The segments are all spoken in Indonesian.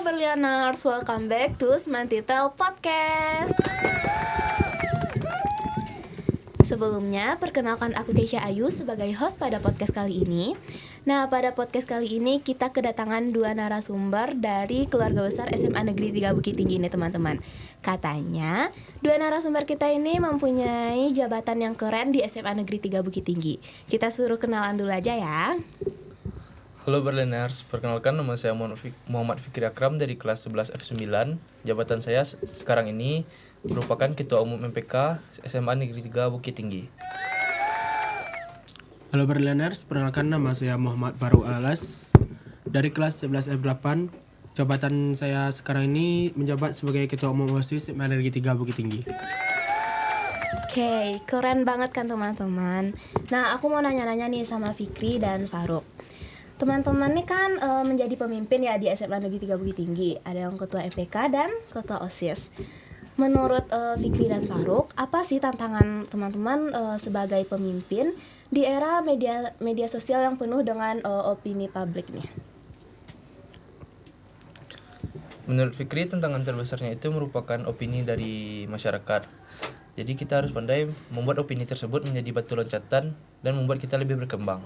Berlianers, welcome back to Semantitel Podcast. Sebelumnya, perkenalkan aku Keisha Ayu sebagai host pada podcast kali ini. Nah, pada podcast kali ini kita kedatangan dua narasumber dari keluarga besar SMA Negeri 3 Bukit Tinggi ini, teman-teman. Katanya, dua narasumber kita ini mempunyai jabatan yang keren di SMA Negeri 3 Bukit Tinggi. Kita suruh kenalan dulu aja ya. Halo Berliners, perkenalkan nama saya Muhammad Fikri Akram dari kelas 11 F9. Jabatan saya sekarang ini merupakan Ketua Umum MPK SMA Negeri 3 Bukit Tinggi. Halo Berliners, perkenalkan nama saya Muhammad Faruk Alas dari kelas 11 F8. Jabatan saya sekarang ini menjabat sebagai Ketua Umum OSIS SMA Negeri 3 Bukit Tinggi. Oke, keren banget kan teman-teman. Nah, aku mau nanya-nanya nih sama Fikri dan Faruk. Teman-teman nih kan menjadi pemimpin ya di SMA Negeri 3 Bukit Tinggi. Ada yang ketua MPK dan ketua OSIS. Menurut Fikri dan Faruk, apa sih tantangan teman-teman sebagai pemimpin di era media sosial yang penuh dengan opini publik nih? Menurut Fikri, tantangan terbesarnya itu merupakan opini dari masyarakat. Jadi kita harus pandai membuat opini tersebut menjadi batu loncatan dan membuat kita lebih berkembang.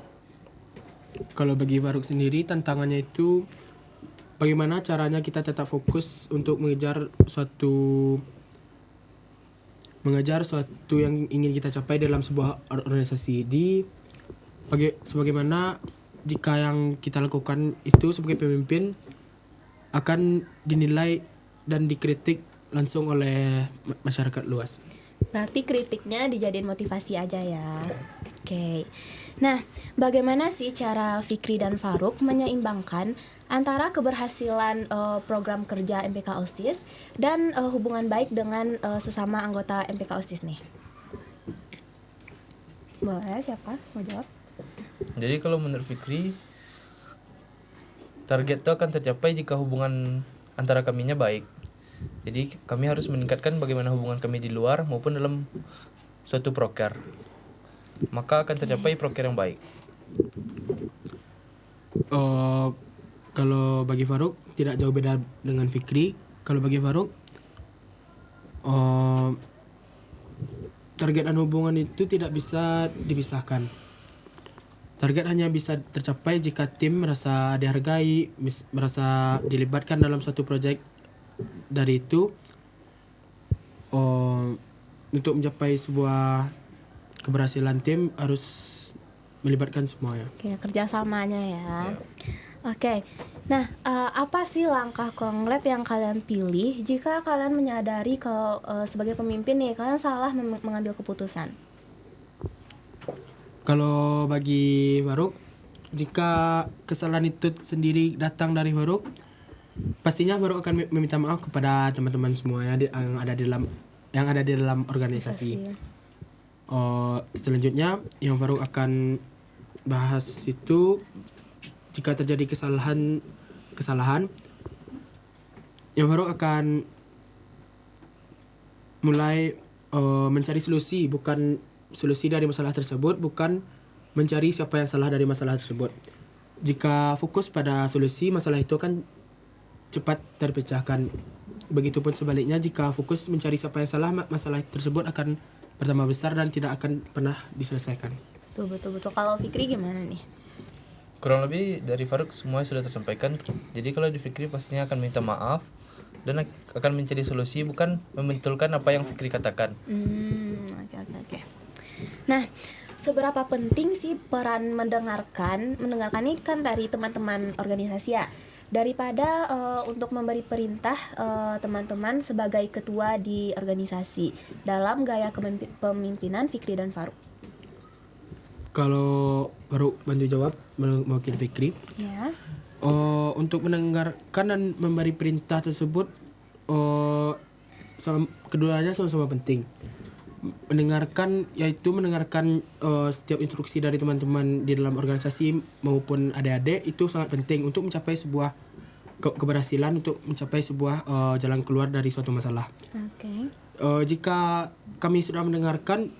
Kalau bagi Faruk sendiri, tantangannya itu bagaimana caranya kita tetap fokus untuk mengejar suatu yang ingin kita capai dalam sebuah organisasi. Sebagaimana jika yang kita lakukan itu sebagai pemimpin akan dinilai dan dikritik langsung oleh masyarakat luas. Berarti kritiknya dijadiin motivasi aja ya. Oke. Nah, bagaimana sih cara Fikri dan Faruk menyeimbangkan antara keberhasilan program kerja MPK OSIS dan hubungan baik dengan sesama anggota MPK OSIS nih? Boleh, siapa mau jawab? Jadi kalau menurut Fikri, target itu akan tercapai jika hubungan antara kaminya baik. Jadi kami harus meningkatkan bagaimana hubungan kami di luar maupun dalam suatu proker. Maka akan tercapai proker yang baik. Kalau bagi Faruk tidak jauh beda dengan Fikri. Kalau bagi Faruk, target dan hubungan itu tidak bisa dipisahkan. Target hanya bisa tercapai jika tim merasa dihargai, merasa dilibatkan dalam suatu proyek. Dari itu, untuk mencapai sebuah keberhasilan tim harus melibatkan semuanya. Oke, kerjasamanya ya. Oke, nah apa sih langkah konkret yang kalian pilih jika kalian menyadari kalau sebagai pemimpin nih kalian salah mengambil keputusan? Kalau bagi Faruk, jika kesalahan itu sendiri datang dari Faruk, pastinya Faruk akan meminta maaf kepada teman-teman semuanya yang ada di dalam organisasi. Selanjutnya yang Faruk akan bahas itu, jika terjadi kesalahan yang Faruk akan mulai mencari solusi dari masalah tersebut, bukan mencari siapa yang salah dari masalah tersebut. Jika fokus pada solusi, masalah itu akan cepat terpecahkan. Begitupun sebaliknya, jika fokus mencari siapa yang salah, masalah tersebut akan bertambah besar dan tidak akan pernah diselesaikan. Betul. Kalau Fikri gimana nih? Kurang lebih dari Faruk semua sudah tersampaikan. Jadi kalau di Fikri pastinya akan minta maaf dan akan mencari solusi, bukan membentulkan apa yang Fikri katakan. Oke. Nah, seberapa penting sih peran mendengarkan ini kan dari teman-teman organisasi ya, daripada untuk memberi perintah teman-teman sebagai ketua di organisasi dalam gaya kepemimpinan Fikri dan Faruk? Kalau Faruk bantu jawab mewakili Fikri. Ya. Untuk mendengarkan dan memberi perintah tersebut, keduanya sama-sama penting. Mendengarkan setiap instruksi dari teman-teman di dalam organisasi maupun adik-adik itu sangat penting untuk mencapai sebuah keberhasilan, untuk mencapai sebuah jalan keluar dari suatu masalah. Oke. Jika kami sudah mendengarkan,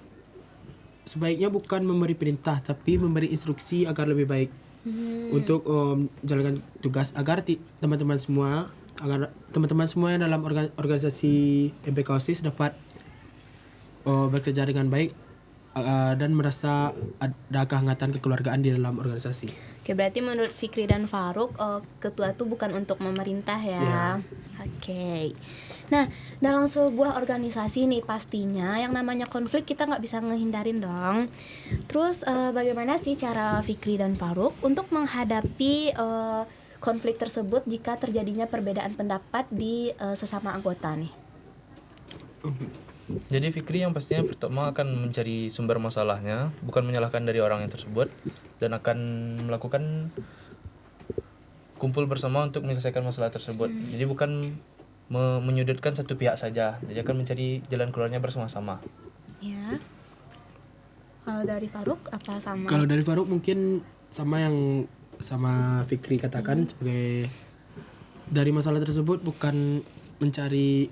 sebaiknya bukan memberi perintah tapi memberi instruksi agar lebih baik untuk menjalankan tugas, agar teman-teman semua agar teman-teman semua yang dalam organisasi MPK OSIS dapat bekerja dengan baik dan merasa ada kehangatan kekeluargaan di dalam organisasi. Oke, berarti menurut Fikri dan Faruk, ketua itu bukan untuk memerintah ya. Ya. Oke. Nah, dalam sebuah organisasi nih pastinya yang namanya konflik kita nggak bisa ngehindarin dong. Terus bagaimana sih cara Fikri dan Faruk untuk menghadapi konflik tersebut jika terjadinya perbedaan pendapat di sesama anggota nih? Jadi Fikri yang pastinya pertama akan mencari sumber masalahnya, bukan menyalahkan dari orang yang tersebut, dan akan melakukan kumpul bersama untuk menyelesaikan masalah tersebut. Jadi bukan menyudutkan satu pihak saja, jadi akan mencari jalan keluarnya bersama-sama. Ya. Kalau dari Faruk apa sama? Kalau dari Faruk mungkin sama yang sama Fikri katakan, sebagai dari masalah tersebut bukan mencari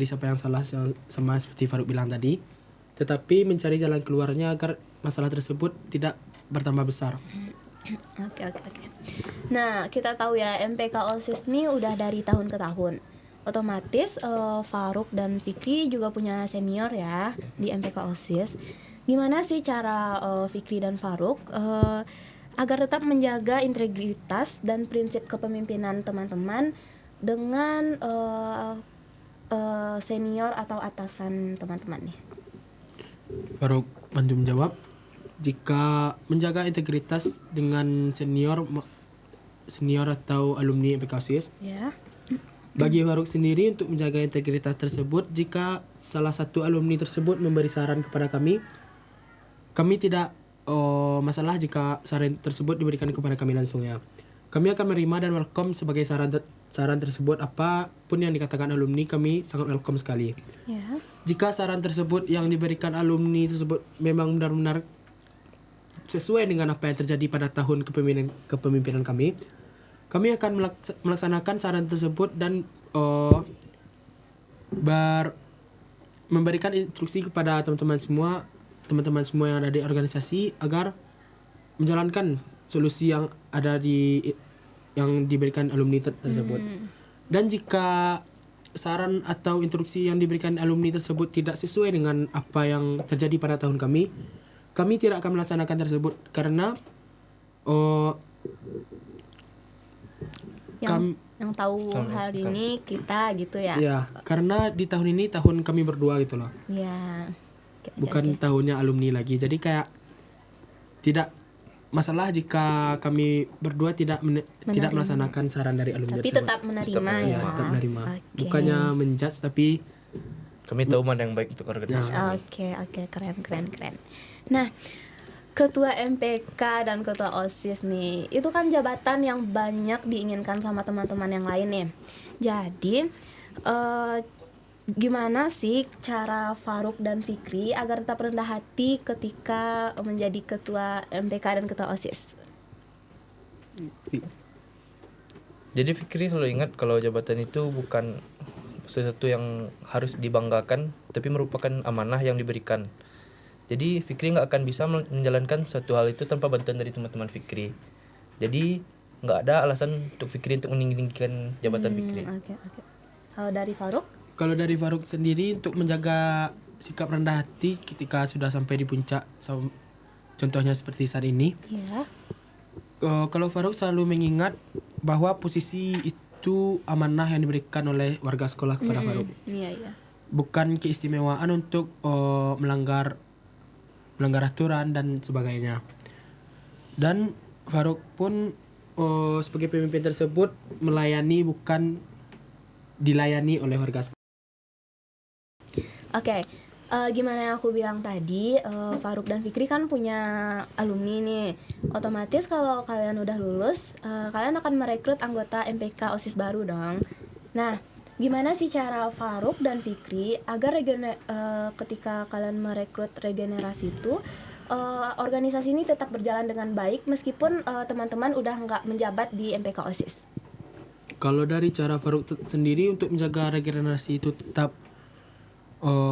siapa yang salah, sama seperti Faruk bilang tadi, tetapi mencari jalan keluarnya agar masalah tersebut tidak bertambah besar. Oke. Nah, kita tahu ya MPK OSIS ini udah dari tahun ke tahun. Otomatis Faruk dan Fikri juga punya senior ya di MPK OSIS. Gimana sih cara Fikri dan Faruk agar tetap menjaga integritas dan prinsip kepemimpinan teman-teman dengan senior atau atasan teman-teman nih? Faruk bantu menjawab. Jika menjaga integritas dengan senior atau alumni MPK OSIS, Ya. bagi Faruk sendiri untuk menjaga integritas tersebut, jika salah satu alumni tersebut memberi saran kepada kami tidak masalah jika saran tersebut diberikan kepada kami langsung ya. Kami akan menerima dan welcome sebagai saran tersebut, apapun yang dikatakan alumni kami sangat welcome sekali. Ya. Jika saran tersebut yang diberikan alumni tersebut memang benar-benar sesuai dengan apa yang terjadi pada tahun kepemimpinan kami akan melaksanakan saran tersebut dan memberikan instruksi kepada teman-teman semua yang ada di organisasi agar menjalankan solusi yang diberikan alumni tersebut. Dan jika saran atau instruksi yang diberikan alumni tersebut tidak sesuai dengan apa yang terjadi pada tahun kami tidak akan melaksanakan tersebut karena yang tahu hal ini kita gitu ya. Ya, karena di tahun ini tahun kami berdua gitu loh. Ya. Bukan tahunnya alumni lagi. Jadi kayak tidak masalah jika kami berdua tidak melaksanakan saran dari alumni Tapi tersebut. tetap menerima ya. Tetap menerima. Oke. Bukannya menjudge tapi Kami tahu mana yang baik untuk organisasi. Oke, keren. Nah, ketua MPK dan ketua OSIS nih, itu kan jabatan yang banyak diinginkan sama teman-teman yang lain nih. Jadi, gimana sih cara Faruk dan Fikri agar tetap rendah hati ketika menjadi ketua MPK dan ketua OSIS? Jadi Fikri selalu ingat kalau jabatan itu bukan sesuatu yang harus dibanggakan, tapi merupakan amanah yang diberikan. Jadi Fikri nggak akan bisa menjalankan suatu hal itu tanpa bantuan dari teman-teman Fikri. Jadi nggak ada alasan untuk Fikri untuk meninggikan jabatan Fikri. Oke. Kalau dari Faruk? kalau dari Faruk sendiri untuk menjaga sikap rendah hati ketika sudah sampai di puncak, contohnya seperti saat ini. Ya. Kalau Faruk selalu mengingat bahwa posisi itu amanah yang diberikan oleh warga sekolah kepada Faruk. Iya. Bukan keistimewaan untuk melanggar aturan dan sebagainya. Dan Faruk pun sebagai pemimpin tersebut melayani, bukan dilayani oleh warga sekolah. Oke. Gimana yang aku bilang tadi, Faruk dan Fikri kan punya alumni nih. Otomatis kalau kalian udah lulus, kalian akan merekrut anggota MPK OSIS baru dong. Nah, gimana sih cara Faruk dan Fikri agar ketika kalian merekrut regenerasi itu, organisasi ini tetap berjalan dengan baik meskipun teman-teman udah nggak menjabat di MPK OSIS? Kalau dari cara Faruk sendiri untuk menjaga regenerasi itu tetap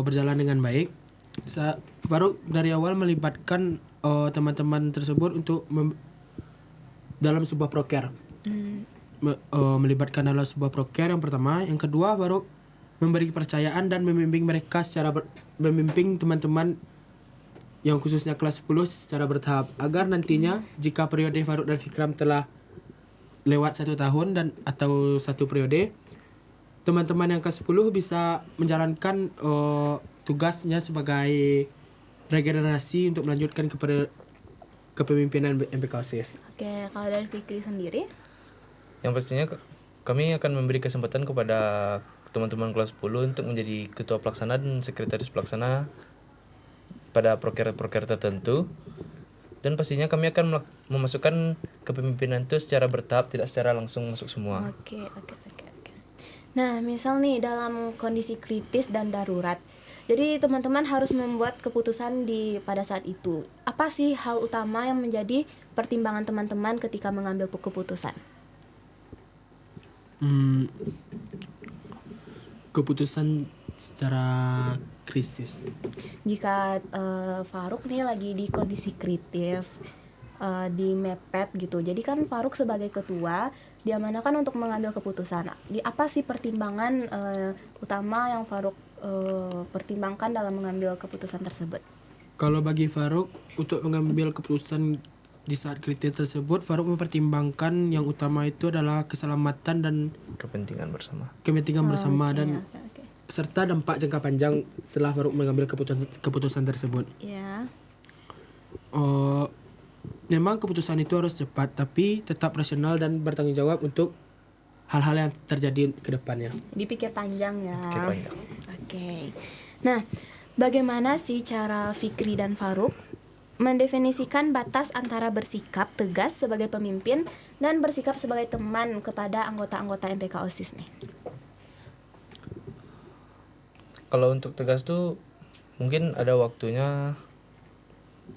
berjalan dengan baik, Faruk dari awal melibatkan teman-teman tersebut untuk dalam sebuah proker. melibatkan dalam sebuah proker yang pertama. Yang kedua, Faruk memberi kepercayaan dan membimbing mereka membimbing teman-teman yang khususnya kelas 10 secara bertahap agar nantinya jika periode Faruk dan Fikram telah lewat 1 tahun dan atau 1 periode, teman-teman yang kelas 10 bisa menjalankan tugasnya sebagai regenerasi untuk melanjutkan kepemimpinan MPK OSIS. Oke, kalau dari Fikri sendiri? Yang pastinya kami akan memberi kesempatan kepada teman-teman kelas 10 untuk menjadi ketua pelaksana dan sekretaris pelaksana pada proker-proker tertentu, dan pastinya kami akan memasukkan kepemimpinan itu secara bertahap, tidak secara langsung masuk semua. Oke. Nah, misal nih dalam kondisi kritis dan darurat, jadi teman-teman harus membuat keputusan pada saat itu. Apa sih hal utama yang menjadi pertimbangan teman-teman ketika mengambil keputusan? Keputusan secara krisis. Jika Faruk nih lagi di kondisi kritis, di mepet gitu. Jadi kan Faruk sebagai ketua diamanahkan untuk mengambil keputusan. Apa sih pertimbangan utama yang Faruk pertimbangkan dalam mengambil keputusan tersebut? Kalau bagi Faruk untuk mengambil keputusan di saat kritis tersebut, Faruk mempertimbangkan yang utama itu adalah keselamatan dan Kepentingan bersama. bersama Oke, dan oke. serta dampak jangka panjang setelah Faruk mengambil keputusan tersebut. Ya. Memang keputusan itu harus cepat tapi tetap rasional dan bertanggung jawab untuk hal-hal yang terjadi ke depannya. Dipikir panjang ya. Pikir panjang. Oke. Nah, bagaimana sih cara Fikri dan Faruk mendefinisikan batas antara bersikap tegas sebagai pemimpin dan bersikap sebagai teman kepada anggota-anggota MPK OSIS nih? Kalau untuk tegas tuh mungkin ada waktunya,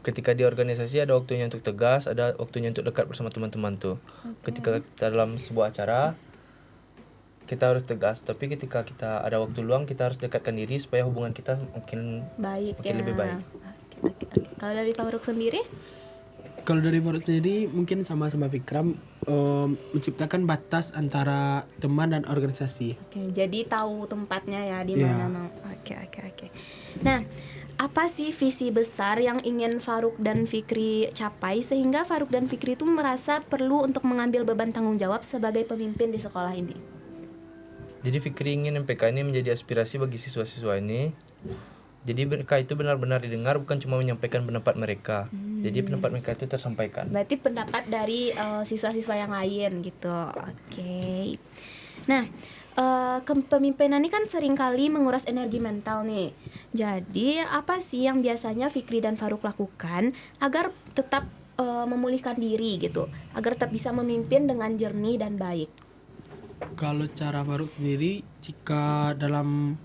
ketika di organisasi ada waktunya untuk tegas, ada waktunya untuk dekat bersama teman-teman tuh. Ketika kita dalam sebuah acara kita harus tegas, tapi ketika kita ada waktu luang kita harus dekatkan diri supaya hubungan kita makin Baik Makin ya. lebih baik. Oke. Kalau dari Faruk sendiri? Kalau dari Faruk sendiri mungkin sama-sama Fikram menciptakan batas antara teman dan organisasi. Oke, jadi tahu tempatnya ya di Iya. mana. Oke. Nah, apa sih visi besar yang ingin Faruk dan Fikri capai sehingga Faruk dan Fikri itu merasa perlu untuk mengambil beban tanggung jawab sebagai pemimpin di sekolah ini? Jadi Fikri ingin MPK ini menjadi aspirasi bagi siswa-siswa ini. Jadi mereka itu benar-benar didengar, bukan cuma menyampaikan pendapat mereka. Jadi pendapat mereka itu tersampaikan. Berarti pendapat dari siswa-siswa yang lain gitu. Oke. Nah, kepemimpinan ini kan seringkali menguras energi mental nih. Jadi apa sih yang biasanya Fikri dan Faruk lakukan agar tetap memulihkan diri gitu, agar tetap bisa memimpin dengan jernih dan baik? Kalau cara Faruk sendiri, jika dalam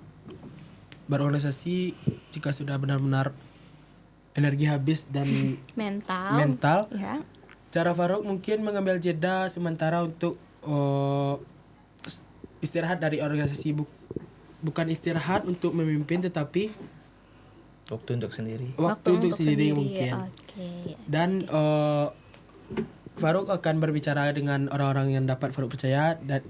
berorganisasi, jika sudah benar-benar energi habis dan mental, Ya. cara Faruk mungkin mengambil jeda sementara untuk istirahat dari organisasi, bukan istirahat untuk memimpin tetapi Waktu untuk sendiri. waktu untuk sendiri mungkin. Oke. Dan Faruk akan berbicara dengan orang-orang yang dapat Faruk percaya, dan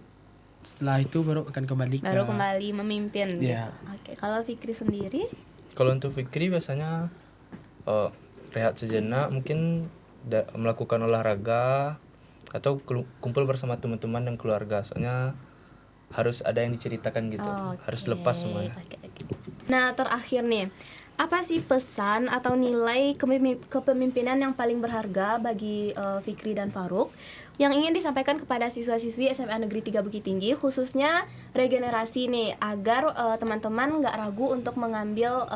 setelah itu Faruk akan kembali ke Baru kembali memimpin gitu. Iya. Oke, kalau Fikri sendiri? Kalau untuk Fikri biasanya rehat sejenak, mungkin melakukan olahraga atau kumpul bersama teman-teman dan keluarga. Soalnya harus ada yang diceritakan gitu, harus Oke, lepas semuanya. oke. Nah, terakhir nih, apa sih pesan atau nilai kepemimpinan yang paling berharga bagi Fikri dan Faruk yang ingin disampaikan kepada siswa-siswi SMA Negeri 3 Bukit Tinggi, khususnya regenerasi nih, agar teman-teman nggak ragu untuk mengambil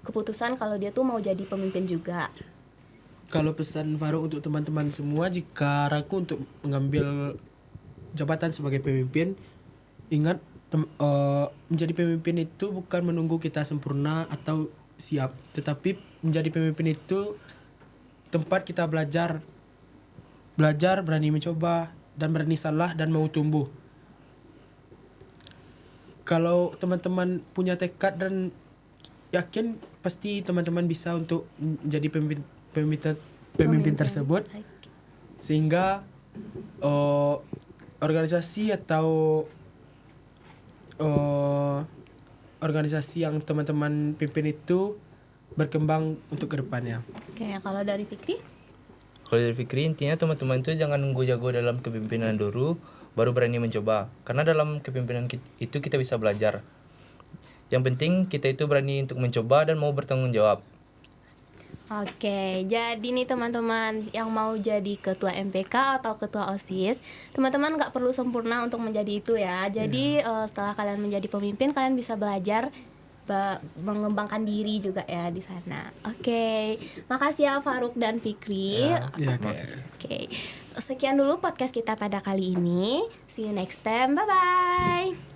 keputusan kalau dia tuh mau jadi pemimpin juga? Kalau pesan Faruk untuk teman-teman semua, jika ragu untuk mengambil jabatan sebagai pemimpin, ingat menjadi pemimpin itu bukan menunggu kita sempurna atau siap, tetapi menjadi pemimpin itu tempat kita belajar, berani mencoba dan berani salah dan mau tumbuh. Kalau teman-teman punya tekad dan yakin, pasti teman-teman bisa untuk menjadi pemimpin tersebut, sehingga organisasi atau organisasi yang teman-teman pimpin itu berkembang untuk kedepannya. Oke, kalau dari Fikri? Kalau dari Fikri, intinya teman-teman itu jangan nunggu jago dalam kepemimpinan dulu, baru berani mencoba. Karena dalam kepemimpinan itu kita bisa belajar. Yang penting kita itu berani untuk mencoba dan mau bertanggung jawab. Oke, jadi nih teman-teman yang mau jadi ketua MPK atau ketua OSIS, teman-teman nggak perlu sempurna untuk menjadi itu ya. Jadi setelah kalian menjadi pemimpin, kalian bisa belajar mengembangkan diri juga ya di sana. Oke, makasih ya Faruk dan Fikri. Ya, Oke, sekian dulu podcast kita pada kali ini. See you next time, bye bye.